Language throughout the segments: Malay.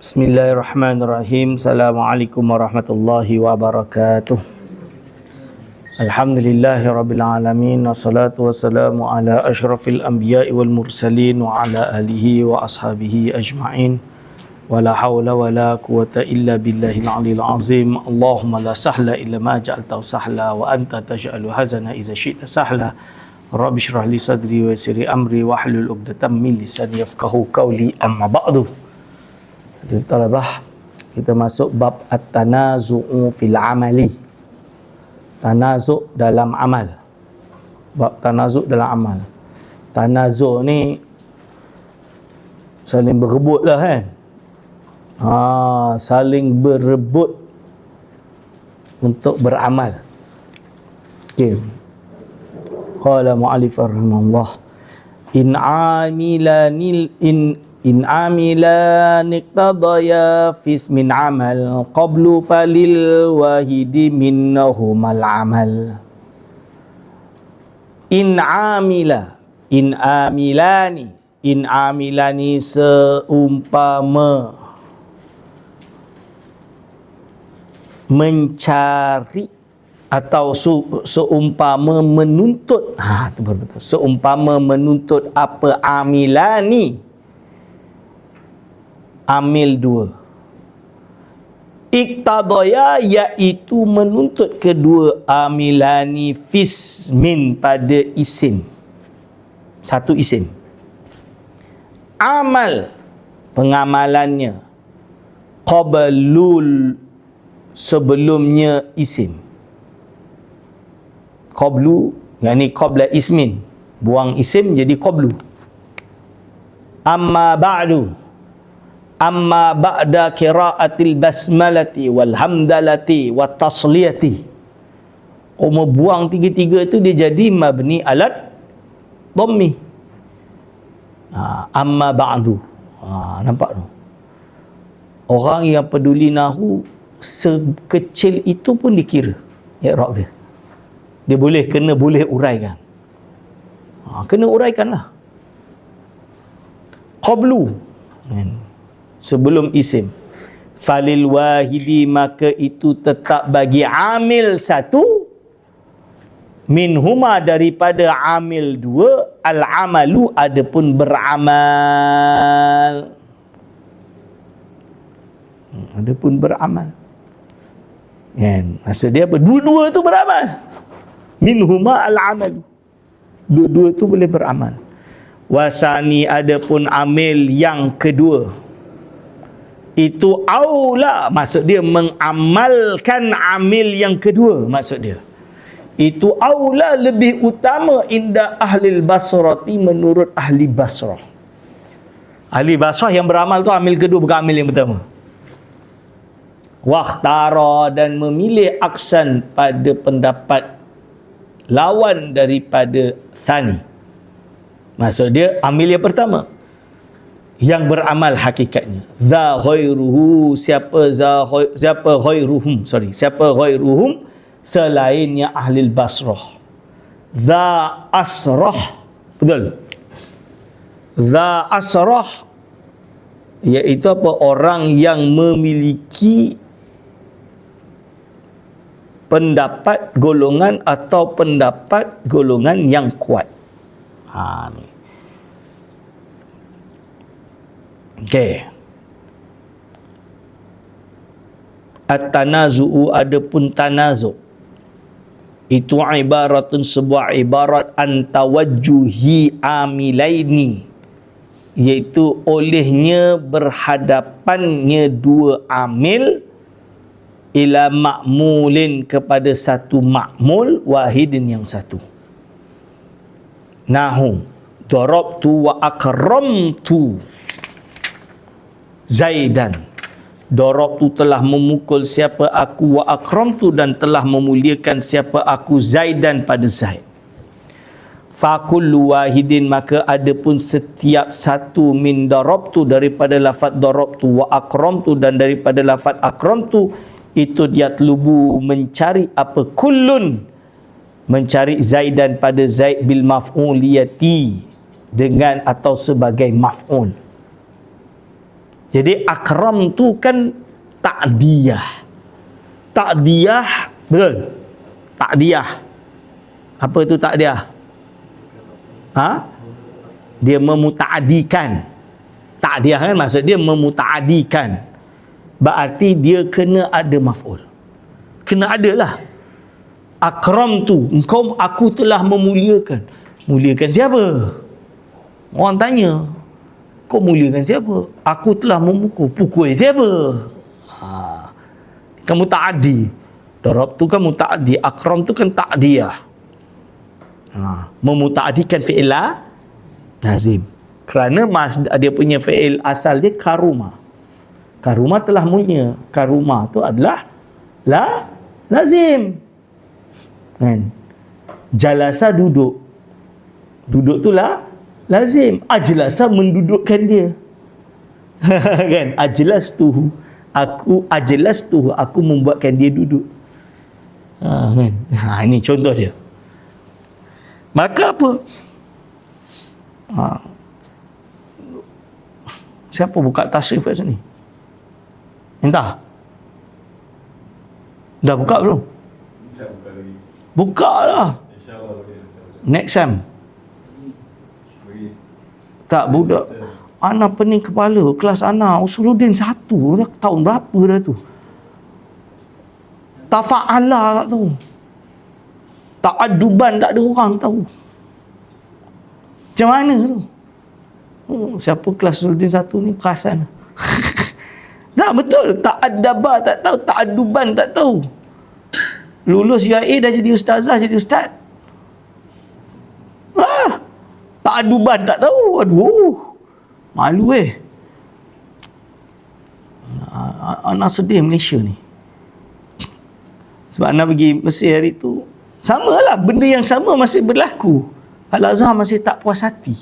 Bismillahirrahmanirrahim. Assalamualaikum warahmatullahi wabarakatuh. Alhamdulillahirabbil alamin. Wassalatu wassalamu ala asyrafil anbiya'i wal mursalin wa ala alihi wa ashabihi ajma'in. Wala haula wala quwata illa billahil aliyil azim. Allahumma la sahla illa ma ja'altahu sahla wa anta taj'alul hazana idza syi'ta sahla. Rabbi shrah li sadri wa yassir li amri wahlul 'uqdatam min lisani yafqahu qawli. Amma ba'du. Jadi talabah, kita masuk bab at-tanazu'u fil amali. Tanazu' dalam amal. Bab tanazu' dalam amal. Tanazu' ni saling berebut lah kan. Saling berebut untuk beramal. Okay. Qala mu'allif rahimahullah, in amila niqtadaya fismin amal qablu falil wahidi minnahumal amal. In amilani seumpama mencari atau seumpama menuntut, itu baru betul. Seumpama menuntut apa amilani, amil dua. Iktadaya, iaitu menuntut kedua amilani fismin pada isim. Satu isim. Amal, pengamalannya. Qablul, sebelumnya isim. Qablu, yakni qabla ismin. Buang isim jadi qablu. Amma ba'da qiraatil basmalati wal hamdalati wat tasliyati. Buang tiga-tiga itu dia jadi mabni alat dhammi. Amma ba'du. Nampak tu? Orang yang peduli nahwu sekecil itu pun dikira i'rab dia. Dia boleh uraikan. Kena uraikanlah. Qablu, sebelum isim. Falil wahidi, maka itu tetap bagi amil satu, minhuma, daripada amil dua, al-amalu, adapun beramal. Adapun beramal. Maksud dia apa? Dua-dua tu beramal. Minhuma al-amalu. Dua-dua tu boleh beramal. Wasani, adapun amil yang kedua, itu aula, maksud dia mengamalkan amil yang kedua, maksud dia itu aula, lebih utama inda ahli basrati, menurut ahli Basrah. Ahli Basrah yang beramal tu amil kedua, bukan amil yang pertama. Wakhtara, dan memilih aksan pada pendapat lawan daripada thani. Maksud dia amil yang pertama yang beramal hakikatnya. Za ghairuhu, siapa ghairuhum selainnya ahli Basrah. Za asrah, betul. Za asrah iaitu apa? Orang yang memiliki pendapat golongan atau pendapat golongan yang kuat. Ni. Okey. At-tanazu'u, adapun tanazu', itu ibaratun, sebuah ibarat, antawajjuhi amilaini, iaitu olehnya berhadapannya dua amil, ila ma'mulin, kepada satu ma'mul, wahidin, yang satu. Nahu darabtu wa akramtu Zaidan. Darabtu, telah memukul siapa aku, wa akramtu, dan telah memuliakan siapa aku, Zaidan, pada Zaid. Fakullu wahidin, maka adapun setiap satu, min darabtu, daripada lafaz darabtu, wa akramtu, dan daripada lafaz akramtu, itu yatlubu, mencari apa, kullun, mencari Zaidan pada Zaid, bil maf'uliyati, dengan atau sebagai maf'ul. Jadi akram tu kan ta'diyah. Ta'diyah, betul? Ta'diyah. Apa itu ta'diyah? Dia memuta'adikan. Ta'diyah kan maksud dia memuta'adikan. Berarti dia kena ada maf'ul. Kena ada lah. Akram tu, aku telah memuliakan. Muliakan siapa? Orang tanya, kau muliakan siapa? Aku telah pukul siapa? Kamu ta'adi. Darab tu kan muta'adi, akram tu kan ta'diyah. Memuta'adikan fi'il lazim. Kerana dia punya fi'il asal dia karuma. Karuma telah mulia. Karuma tu adalah lazim. Kan? Jalasa duduk. Duduk tu lazim. Ajlasa mendudukkan dia. Kan? Ajlastuhu. Aku membuatkan dia duduk. Kan? Ini contoh dia. Maka apa? Siapa buka tasrif kat sini? Entah. Dah buka belum? Buka lah. Next time. Tak, budak Ana pening kepala. Kelas Ana Usuluddin 1 dah tahun berapa dah tu. Tafa'ala tak tahu. Ta'aduban tak ada orang tahu. Macam mana tu? Siapa kelas Usuluddin 1 ni perasan. Tak, betul. Ta'adaba tak tahu. Ta'aduban tak tahu. Lulus UIA dah jadi ustazah, jadi ustaz. Ta'aduban tak tahu. Aduh, malu Anak sedih Malaysia ni. Sebab anak pergi Mesir hari tu, samalah, benda yang sama masih berlaku. Al-Azhar masih tak puas hati.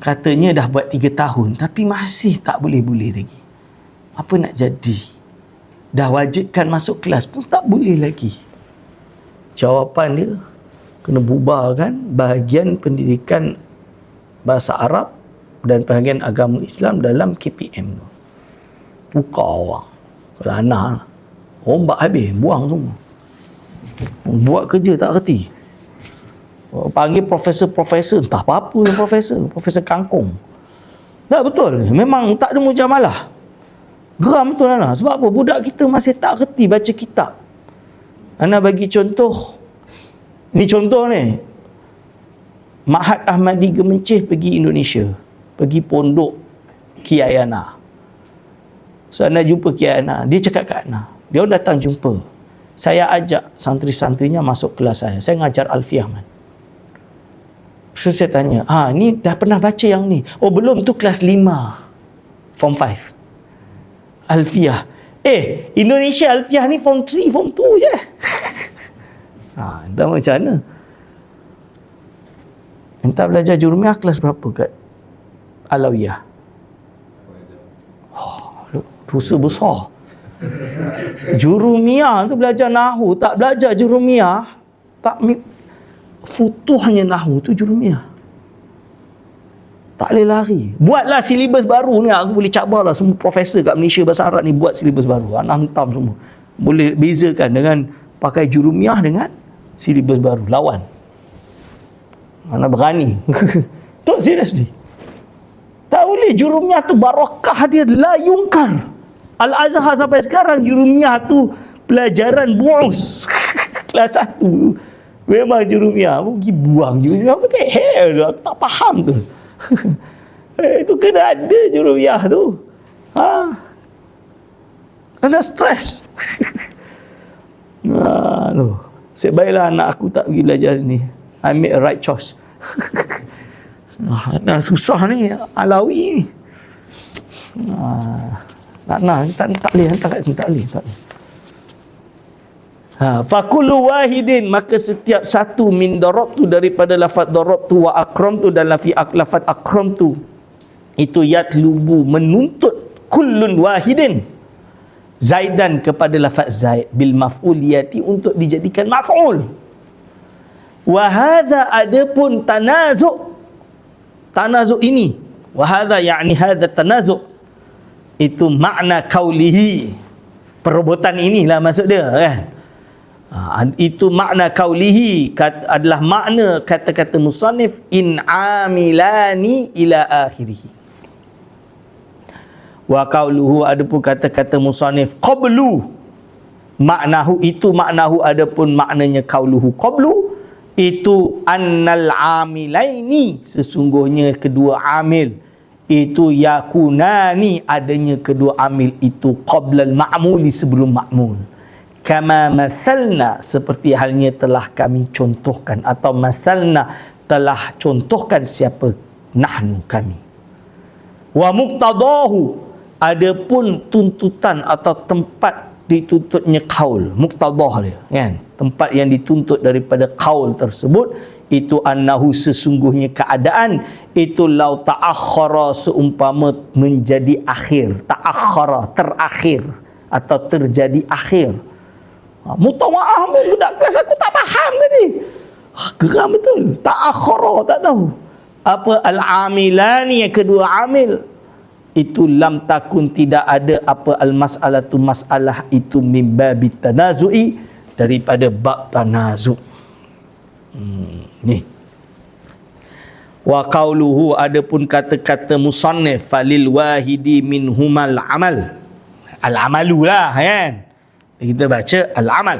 Katanya dah buat 3 tahun tapi masih tak boleh-boleh lagi. Apa nak jadi? Dah wajibkan masuk kelas pun tak boleh lagi. Jawapan dia, kena bubarkan bahagian pendidikan bahasa Arab dan bahagian agama Islam dalam KPM. Tukar orang. Kalau anak, ombak habis, buang semua. Buat kerja tak reti. Panggil profesor-profesor, entah apa-apa yang profesor kangkung. Tak, betul. Memang tak ada mujamalah. Geram betul Ana. Sebab apa? Budak kita masih tak reti baca kitab. Ana bagi contoh. Ni contoh ni. Ma'had Ahmadi Gemencih pergi Indonesia. Pergi pondok Kiai Ana. So Ana jumpa Kiai Ana. Dia cakap kat Ana. Dia datang jumpa. Saya ajak santri-santrinya masuk kelas saya. Saya ngajar Alfiah man. So saya tanya, ni dah pernah baca yang ni? Oh belum, tu kelas 5. Form 5. Alfiah. Indonesia Alfiah ni form 3, form 2 je. Entah macam mana. Entah belajar Jurumiyah kelas berapa kat Alawiyah? Dosa besar. Jurumiyah tu belajar Nahu, tak belajar Jurumiyah, tak futuhnya Nahu tu Jurumiyah. Tak boleh lari. Buatlah silibus baru ni. Aku boleh cabarlah semua profesor kat Malaysia bahasa Arab ni buat silibus baru. Anak hantam semua. Boleh bezakan dengan pakai Jurumiyah dengan silibus baru. Lawan. Anak berani. Tak, seriously. Tak boleh. Jurumiyah tu barakah dia la yungkar. Al-Azhar sampai sekarang Jurumiyah tu pelajaran buus. Kelas 1. Memang Jurumiyah. Pergi buang Jurumiyah. Apa the hell? Aku tak faham tu. Itu kena ada Jurumiyah tu. Kena stres. Sebaiklah anak aku tak pergi belajar sini. I made a right choice. Dah susah ni Alawi ni. Tak boleh hantar kat sini, tak boleh. Fakullu wahidin, maka setiap satu min darabtu, daripada lafaz darabtu wa akramtu dan lafaz akramtu, itu yatlubu, menuntut, kullun wahidin, zaidan, kepada lafaz zaid, bil maf'uliyati, untuk dijadikan maf'ul. Wa hadha, adapun tanazuk ini, wa hadha yakni hadha tanazuk, itu makna kaulihi. Perbuatan inilah maksud dia kan. Itu makna kaulihi, adalah makna kata-kata musannif in amilani ila akhirih. Wa qauluhu, adapun kata-kata musannif qablu, maknahu itu maknahu, adapun maknanya qauluhu qablu itu annal amilaini, sesungguhnya kedua amil itu yakunani, adanya kedua amil itu qablal ma'muli, sebelum ma'mul. Kama masalna, seperti halnya telah kami contohkan, atau masalna telah contohkan siapa? Nahnu, kami. Wa muqtadahu, adapun tuntutan atau tempat dituntutnya qaul, muqtadah dia kan, tempat yang dituntut daripada qaul tersebut itu annahu, sesungguhnya keadaan itu lau ta'akhkhara, seumpama menjadi akhir, ta'akhkhara terakhir atau terjadi akhir. Mutawa'ah budak kelas aku tak faham tadi. Geram betul. Ta'akhkhara, tak tahu apa al-amilani, yang kedua amil itu lam takun, tidak ada apa al-mas'alatu, masalah itu min babit tanazu'i, daripada bab tanazu'. Ni. Wa qauluhu, adapun kata-kata musannif falil wahidi minhumal amal. Al-amalu lah kan. Kita baca al-amal.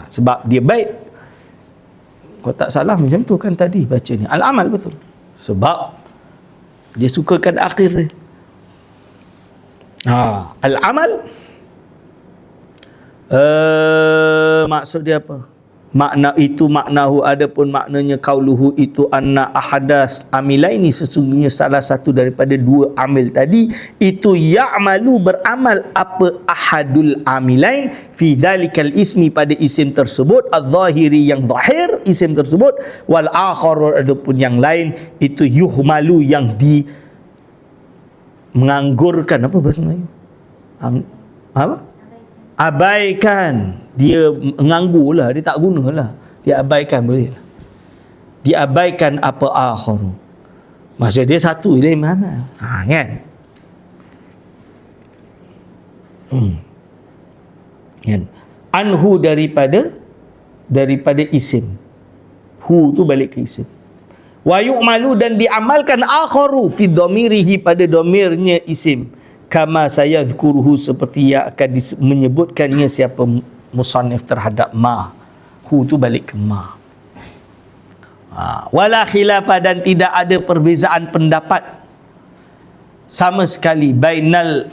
Sebab dia baik. Kau tak salah macam tu kan tadi baca ni. Al-amal betul. Sebab dia sukakan akhir ni. Al-amal maksud dia apa? Makna itu maknahu, adapun maknanya qauluhu itu anna ahadas amilaini, sesungguhnya salah satu daripada dua amil tadi itu ya'malu, beramal apa ahadul amilain fi dzalikal ismi, pada isim tersebut, adh-dhahiri yang zahir isim tersebut, wal akhar, adapun yang lain itu yuhmalu, yang di menganggurkan, apa bahasa Melayu? Apa? Abaikan. Dia nganggur lah, dia tak guna lah, dia abaikan, boleh lah. Dia abaikan apa akharu, maksud dia satu dari mana kan? Kan? Anhu, daripada isim. Hu tu balik ke isim. Wa yu'malu, dan diamalkan akharu fi dhamirihi, pada dhamirnya isim, kama sayadhkuruhu, seperti yang akan menyebutkannya siapa musannif terhadap ma. Hu tu balik ke ma. Wala khilafah, dan tidak ada perbezaan pendapat sama sekali bainal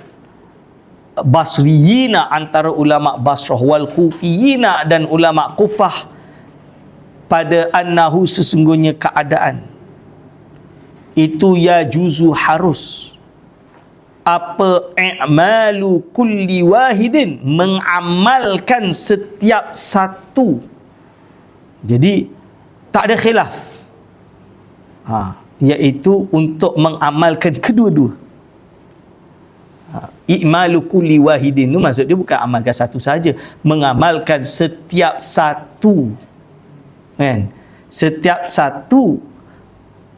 basriyina, antara ulama Basrah, wal kufiyina, dan ulama Kufah, pada annahu, sesungguhnya keadaan itu ya juzu, harus apa i'malu kulli wahidin, mengamalkan setiap satu. Jadi tak ada khilaf, iaitu untuk mengamalkan kedua-dua. I'malu kulli wahidin tu maksud dia bukan amalkan satu saja, mengamalkan setiap satu kan, setiap satu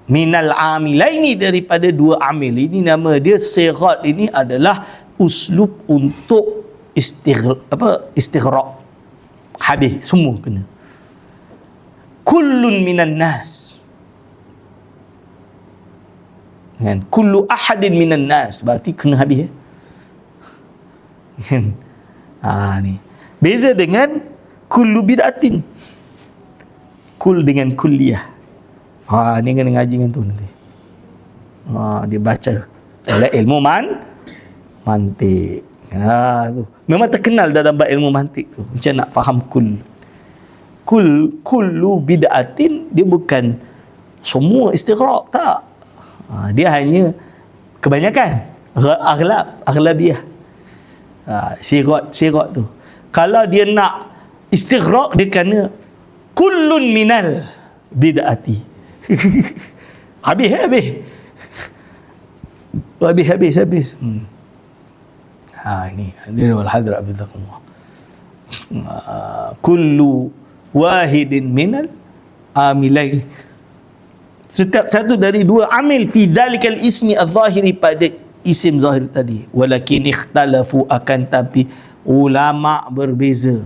minal amilaini, daripada dua amil ini. Nama dia sighat ini adalah uslub untuk istighraq, habis semua kena. Kullun minan nas kan, kullu ahadin minan nas, berarti kena habis kan. Ni beza dengan kullu bid'atin, kul dengan kulliyah. Ni kena ngaji dengan tu nanti. Dia baca oleh ilmu mantik. Tu memang terkenal dalam bab ilmu mantik tu, macam nak faham kullu bid'atin, dia bukan semua istighraq, tak. Dia hanya kebanyakan, aghlabiyah. Sirat tu. Kalau dia nak istighraq, dia kena kullun minal bid'ati. habis. Ini dia wal hadra bidzaqullah. Kullu wahidin minal amilain, setiap satu dari dua amil fi dzalikal ismi adh-dhahiri, pada isim zahir tadi. Walakin ikhtalafu, akan tapi ulama berbeza.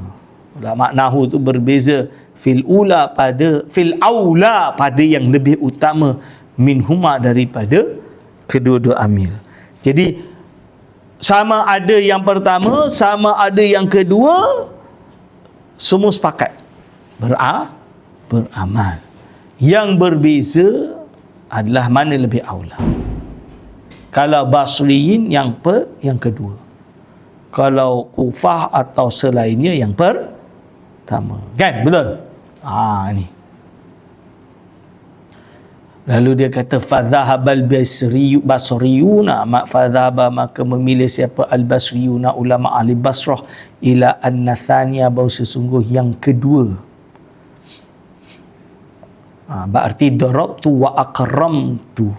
Ulama nahwu tu berbeza fil aula pada yang lebih utama minhuma daripada kedua-dua amil. Jadi sama ada yang pertama, sama ada yang kedua, semua sepakat beramal. Yang berbeza adalah mana lebih aula. Kalau Basriyin yang kedua. Kalau Kufah atau selainnya yang pertama. Kan? Betul? Ni. Lalu dia kata fadhahabal basriyuna, fadhaba, maka memilih siapa al-basriyuna, ulama ahli Basrah, ila an-nathaniya, bahawa sesungguh yang kedua. Berarti darabtu wa akramtu.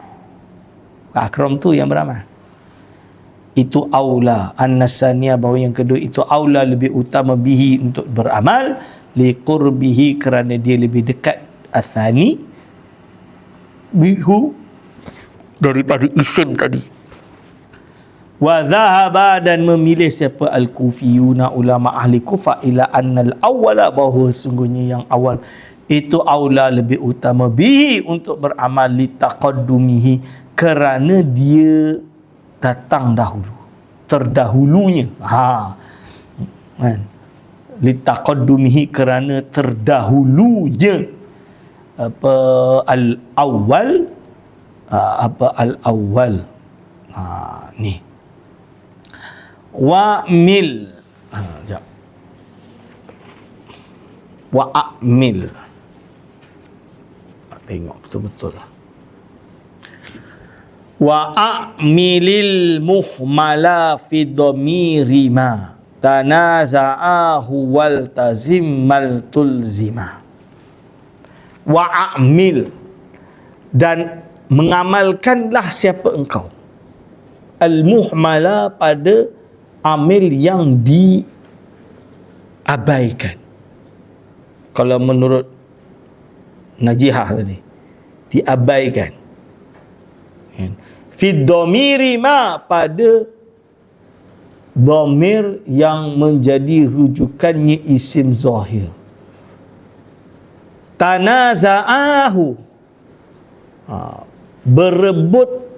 Akramtu yang beramal. Itu aula. An-nathaniya, bahawa yang kedua itu aula, lebih utama bihi, untuk beramal, liqurbihi, kerana dia lebih dekat, athani bihu, daripada isim tadi. Wa dhahaba, dan memilih siapa al-kufiyuna, ulama ahli Kufah, ila annal awwala, bahawa sungguhnya yang awal itu aula, lebih utama bihi, untuk beramal, litaqaddumihi, kerana dia datang dahulu, terdahulunya. Kan? Litaqaddumihi, kerana terdahulunya al-awwal, al-awwal. Ni wa'mil, wa'amil, tengok betul-betul. Wa'amilil muhmala fi dhamiri ma tanaza'ahu wal tazimmal tulzima. Wa'amil, dan mengamalkanlah siapa engkau, al-muhmala, pada amil yang diabaikan. Kalau menurut Najihah tadi, diabaikan. Fi dhamiri ma, pada dhamir yang menjadi rujukannya isim zahir. Tanaza'ahu,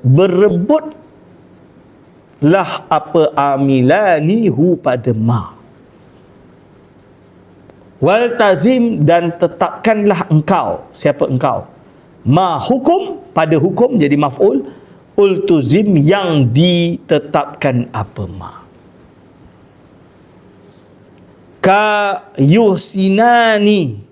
berebutlah apa amilanihu, pada ma. Wal tazim, dan tetapkanlah engkau, siapa engkau, ma hukum, pada hukum, jadi maf'ul, ultuzim, yang ditetapkan apa ma. Ka yuhsinani,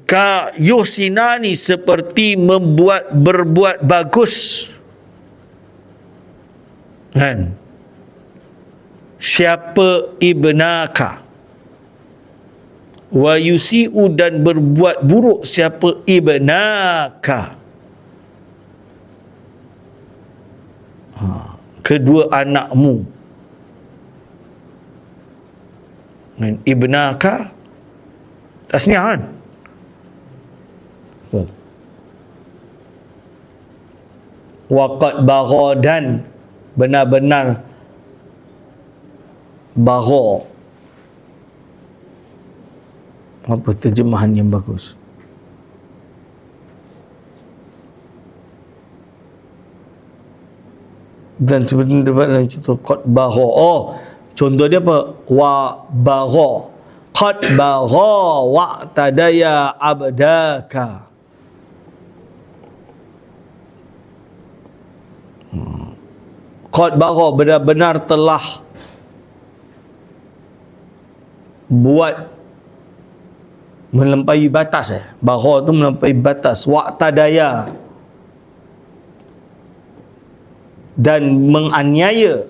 ka yuhsinani, seperti berbuat bagus. Kan? Siapa ibnaka. Wa yusi'u, dan berbuat buruk siapa ibnaka, kedua anakmu. Dan ibnaka tasniah, kan? Waqad bagha, dan benar-benar bagha. Apa terjemahan yang bagus? Dan seperti terdapat dalam contoh qad bagha. Contoh dia apa? Wa bagha. Qad bagha wa tadaya abdaka. Qad bagha, benar-benar telah buat melampaui batas. Bagha tu melampaui batas. Wa tadaya, dan menganiaya.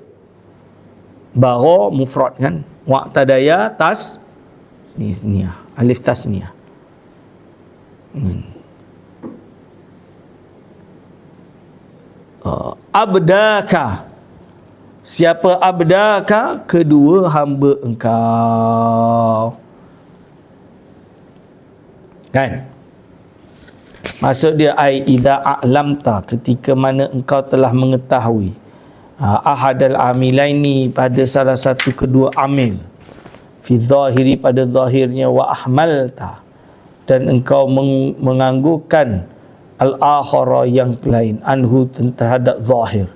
Bagha mufrad, kan? Wa tadaya tasniyah, alif tasniyah. Abdaka, Siapa abdaka, kedua hamba engkau. Kan? Maksud dia idza a'lamta, ketika mana engkau telah mengetahui ahadal amilaini, pada salah satu kedua amil, fi zahiri, pada zahirnya, wa ahmalta, dan engkau menganggurkan al-akhara, yang lain, anhu, terhadap zahir,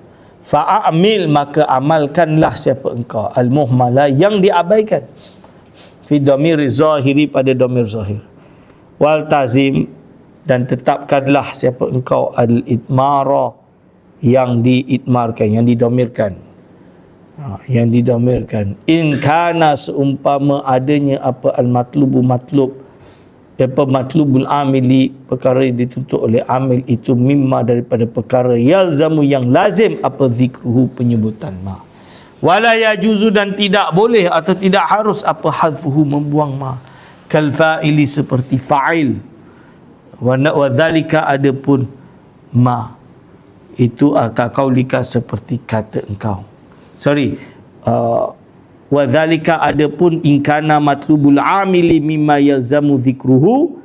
fa'amil, maka amalkanlah siapa engkau al-muhmala, yang diabaikan, fi dhamir zahiri, pada dhamir zahir, wal tazim, dan tetapkanlah siapa engkau al-itmara, yang diitmarkan, yang didomirkan, yang didomirkan. In kana, seumpama adanya apa al-matlubu, matlub, apa matlubul amili, perkara yang dituntut oleh amil itu, mimma, daripada perkara, yalzamu, yang lazim, apa zikruhu, penyebutan ma. Wala yajuzu, dan tidak boleh atau tidak harus apa hadfuhu, membuang ma. Kal fa'ili, seperti fa'il. Wa dzalika, adapun ma itu kaulika, seperti kata engkau. Wa dzalika, adapun ingkana matlubul amili mimma yalzamu dzikruhu,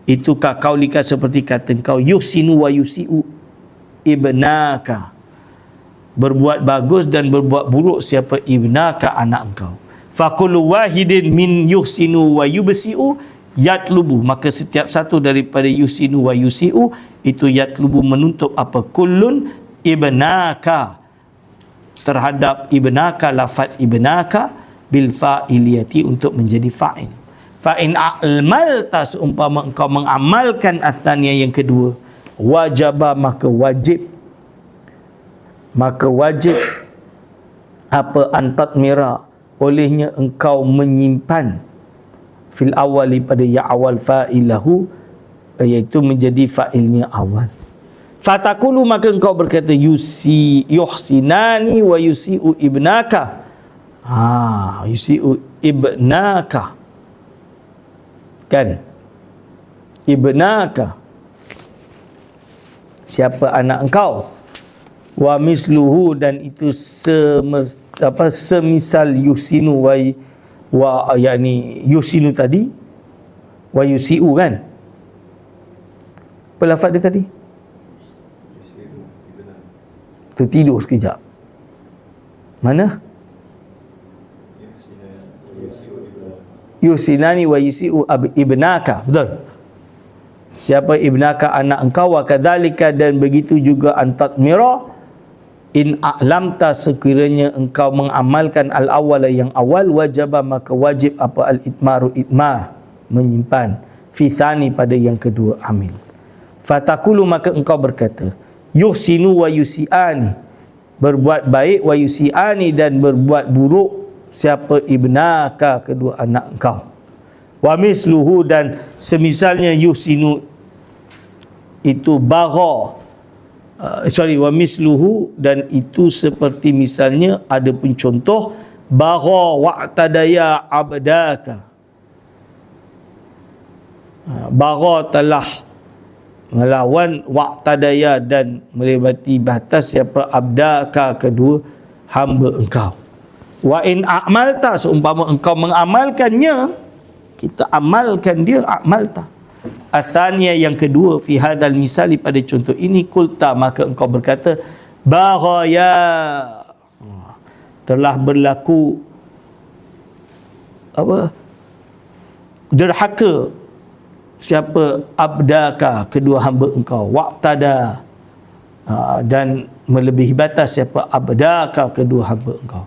itu kaulika, seperti kata engkau, yusinu wa yusiu ibnaka, berbuat bagus dan berbuat buruk siapa ibnaka, anak engkau. Faqulu wahidin min yuhsinu wa yubsiu yatlubu, maka setiap satu daripada yusinu wa yusiu itu yatlubu, menuntut apa, kullun ibnaka, terhadap ibnaka, lafaz ibnaka, bil fa'iliyati, untuk menjadi fa'il. Fa in a'malta, seumpama engkau mengamalkan atsaniyah, yang kedua, wajaba, maka wajib apa, antatmira, olehnya engkau menyimpan, fil awali, pada ya awal, fa'ilahu, iaitu menjadi fa'ilnya awal. Fatakulu, maka engkau berkata, yuhsinani wa yusi'u ibnaka. Yusi'u ibnaka, kan? Ibnaka, siapa anak engkau. Wa misluhu, dan itu semisal yusinu wa yakni yusinu tadi, wa yusiu, kan? Apa lafaz dia tadi? Tertidur sekejap. Mana? Yusinani wa yusiu ibnaka. Betul. Siapa ibnaka, anak engkau. Wa kadzalika, dan begitu juga antatmira, in a'lamta, sekiranya engkau mengamalkan al-awwala, yang awal, wajaba, maka wajib apa, al-itmaru, itmar, menyimpan, fi tsani, pada yang kedua amil. Fatakulu, maka engkau berkata, yuhsinu wa yusi'ani, berbuat baik, wa yusi'ani, dan berbuat buruk siapa ibnaka, kedua anak engkau. Wa misluhu, dan semisalnya yuhsinu itu bagha, wa misluhu, dan itu seperti misalnya, ada pun contoh, bagha wa'tadaya abdaka, bagha telah melawan, wa'tadaya, dan melewati batas siapa, abdaka, kedua hamba engkau. Wa in a'malta, seumpama engkau mengamalkannya, kita amalkan dia, a'malta, atsaniyah, yang kedua, fi hadzal misali, pada contoh ini, kulta, maka engkau berkata, baghaya, telah berlaku apa, derhaka siapa, abdaka, kedua hamba engkau, waqtada, dan melebihi batas siapa, abdaka, kedua hamba engkau.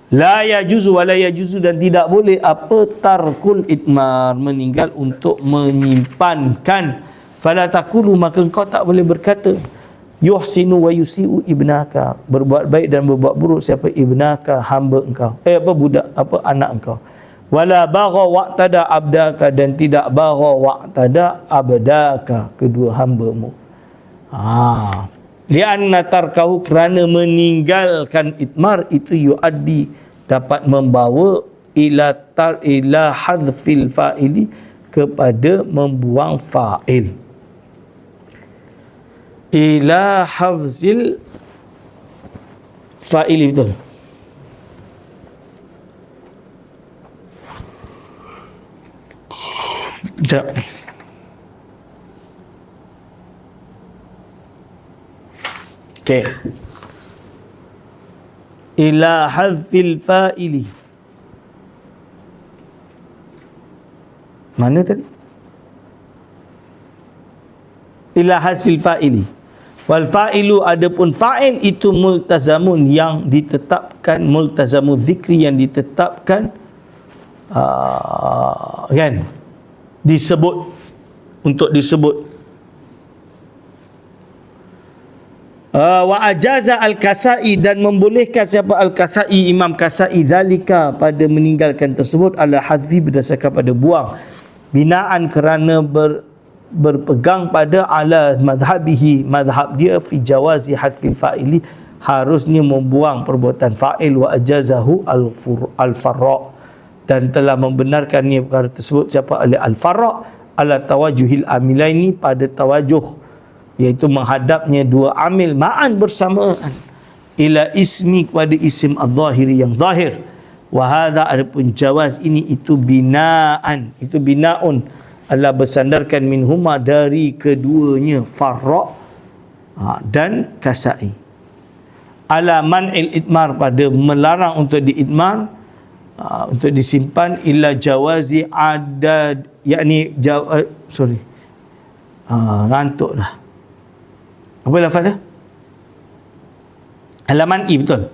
La yajuzu wa la yajuzu, dan tidak boleh apa, tarkul itmar, meninggal untuk menyimpankan. Fala taqulu, maka engkau tak boleh berkata, yuhsinu wa yusi'u ibnaka, berbuat baik dan berbuat buruk siapa, ibnaka, hamba engkau, budak, anak engkau. Wala bagha waqtada abdaka, dan tidak bagha waqtada abdaka, kedua hambamu. Lianna tarkahu, kerana meninggalkan itmar itu, yuaddi, dapat membawa, ila hadfil fa'ili, kepada membuang fa'il, ila hafzil fa'ili, betul. Sekejap. Okey. Ila hadfil fa'ili. Mana tadi? Ila hadfil fa'ili. Wal fa'ilu, adapun fa'il itu multazamun yang ditetapkan, multazamu zikri yang ditetapkan, kan, disebut, untuk disebut. Wa ajaza al-Kasai, dan membolehkan siapa al-Kasai, Imam Kasai, zalika, pada meninggalkan tersebut, ala hadfi, berdasarkan pada buang, binaan kerana berpegang pada ala madhabihi, madhab dia, fi jawazi hadfil fa'ili, harusnya membuang perbuatan fa'il, wa ajazahu al-farra, dan telah membenarkannya perkara tersebut siapa al-farra, ala tawajuhil amilaini, pada tawajuh, iaitu menghadapnya dua amil ma'an, bersamaan, ila ismi, kepada isim al-zahiri yang zahir. Wa hadha, adapun jawaz ini, itu binaan, itu binaun, adalah bersandarkan minhuma, dari keduanya, farra dan kasai, ala man'il idmar, pada melarang untuk diidmar, untuk disimpan, ila jawazi adad, yakni ngantuk dah. Apa lafaz dia? Alaman i, betul.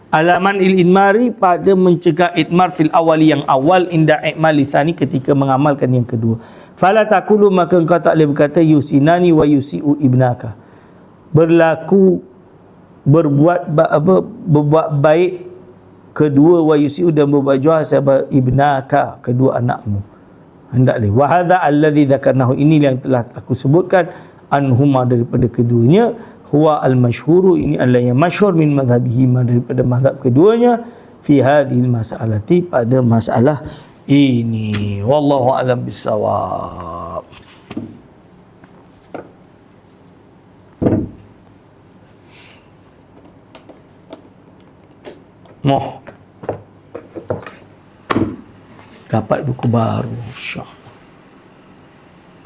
Alaman il idmari, pada mencegah idmar fil awali, yang awal, inda i'mali tsani, ketika mengamalkan yang kedua. Fala taqulu, maka engkau tak boleh berkata yusinani wa yusiu ibnaka, berbuat baik kedua, wa yusiu, dan berbuat jahat sahabat ibnaka, kedua anakmu. Hendaklah. Wa hadza alladhi dzakarnahu, ini yang telah aku sebutkan, anhuma, daripada keduanya, huwa al-masyhuru, ini adalah yang masyhur, min madhabihima, daripada mazhab keduanya, fi hadhil mas'alati, pada masalah ini. Wallahu a'lam bissawab. Dapat buku baru, insya-Allah.